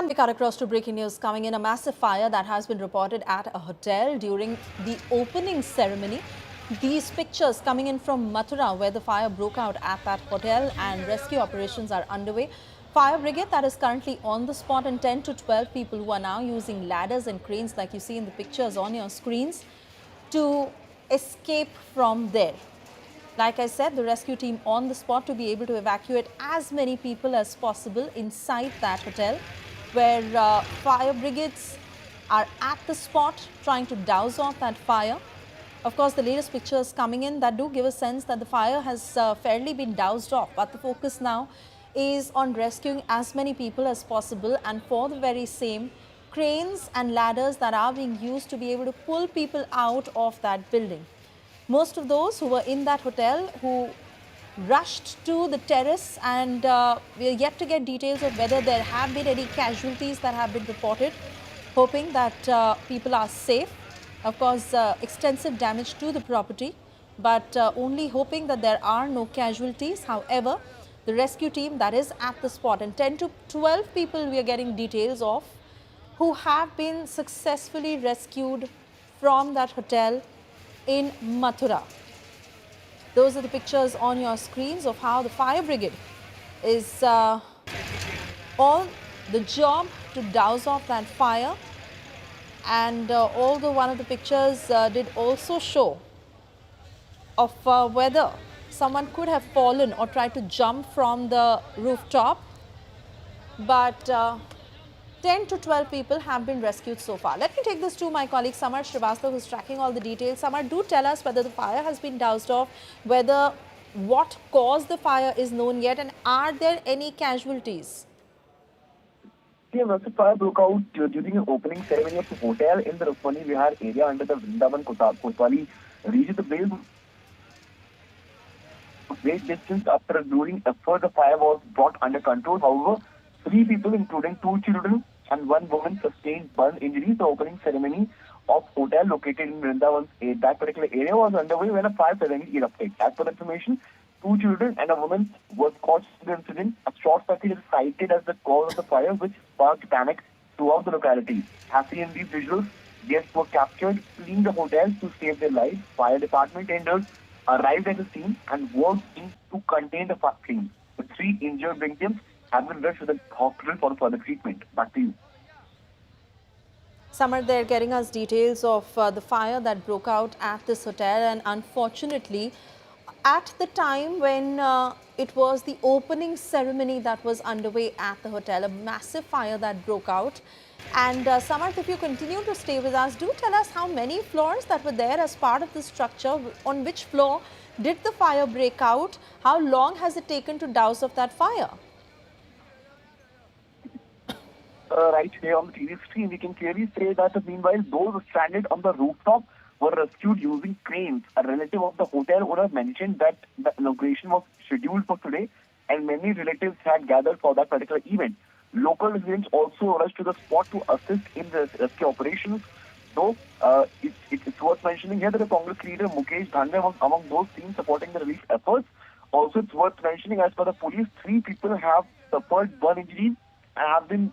And we cut across to breaking news coming in. A massive fire that has been reported at a hotel during the opening ceremony. These pictures coming in from Mathura, where the fire broke out at that hotel and rescue operations are underway. Fire brigade that is currently on the spot, and 10 to 12 people who are now using ladders and cranes like you see in the pictures on your screens to escape from there. Like I said, the rescue team on the spot to be able to evacuate as many people as possible inside that hotel, where fire brigades are at the spot trying to douse off that fire. Of course, the latest pictures coming in that do give a sense that the fire has fairly been doused off, but the focus now is on rescuing as many people as possible, and for the very same, cranes and ladders that are being used to be able to pull people out of that building. Most of those who were in that hotel who rushed to the terrace, and we are yet to get details of whether there have been any casualties that have been reported, hoping that people are safe. Of course, extensive damage to the property, but only hoping that there are no casualties. However, the rescue team that is at the spot, and 10 to 12 people we are getting details of who have been successfully rescued from that hotel in Mathura. Those are the pictures on your screens of how the fire brigade is on the job to douse off that fire. And although one of the pictures did also show of whether someone could have fallen or tried to jump from the rooftop, but 10 to 12 people have been rescued so far. Let me take this to my colleague Samar Srivastava, who's tracking all the details. Samar, do tell us whether the fire has been doused off, whether what caused the fire is known yet, and are there any casualties? Yeah, the fire broke out during the opening ceremony of the hotel in the Rukmani Vihar area under the Vrindavan Kotwali region. The blaze great distance after during effort, the fire was brought under control. However, 3 people, including 2 children and 1 woman, sustained burn injuries. The opening ceremony of hotel located in Vrindavan, that particular area, was underway when a fire suddenly erupted. As per the information, 2 children and a woman were caught in the incident. A short circuit is cited as the cause of the fire, which sparked panic throughout the locality. As seen in these visuals, guests were captured fleeing the hotel to save their lives. Fire department tenders arrived at the scene and worked in to contain the flames. The 3 injured victims have been rushed to the hospital for further treatment. Back to you. Samar, they're getting us details of the fire that broke out at this hotel, and unfortunately, at the time when it was the opening ceremony that was underway at the hotel, a massive fire that broke out. And Samar, if you continue to stay with us, do tell us how many floors that were there as part of the structure. On which floor did the fire break out? How long has it taken to douse off that fire? Right here on the TV screen, we can clearly say that meanwhile, those stranded on the rooftop were rescued using cranes. A relative of the hotel owner mentioned that the inauguration was scheduled for today and many relatives had gathered for that particular event. Local residents also rushed to the spot to assist in the rescue operations. Though it's worth mentioning here that the Congress leader Mukesh Dhande was among those seen supporting the relief efforts. Also, it's worth mentioning, as per the police, 3 people have suffered burn injuries and have been.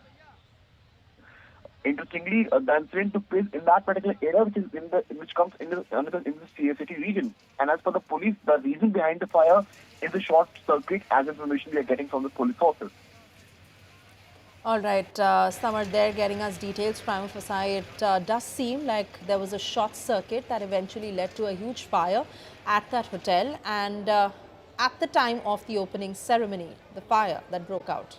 Interestingly, the incident took place in that particular area, which comes in the city region. And as per the police, the reason behind the fire is a short circuit, as information we are getting from the police sources. All right, Samar, they're getting us details. Prima facie, it does seem like there was a short circuit that eventually led to a huge fire at that hotel, and at the time of the opening ceremony, the fire that broke out.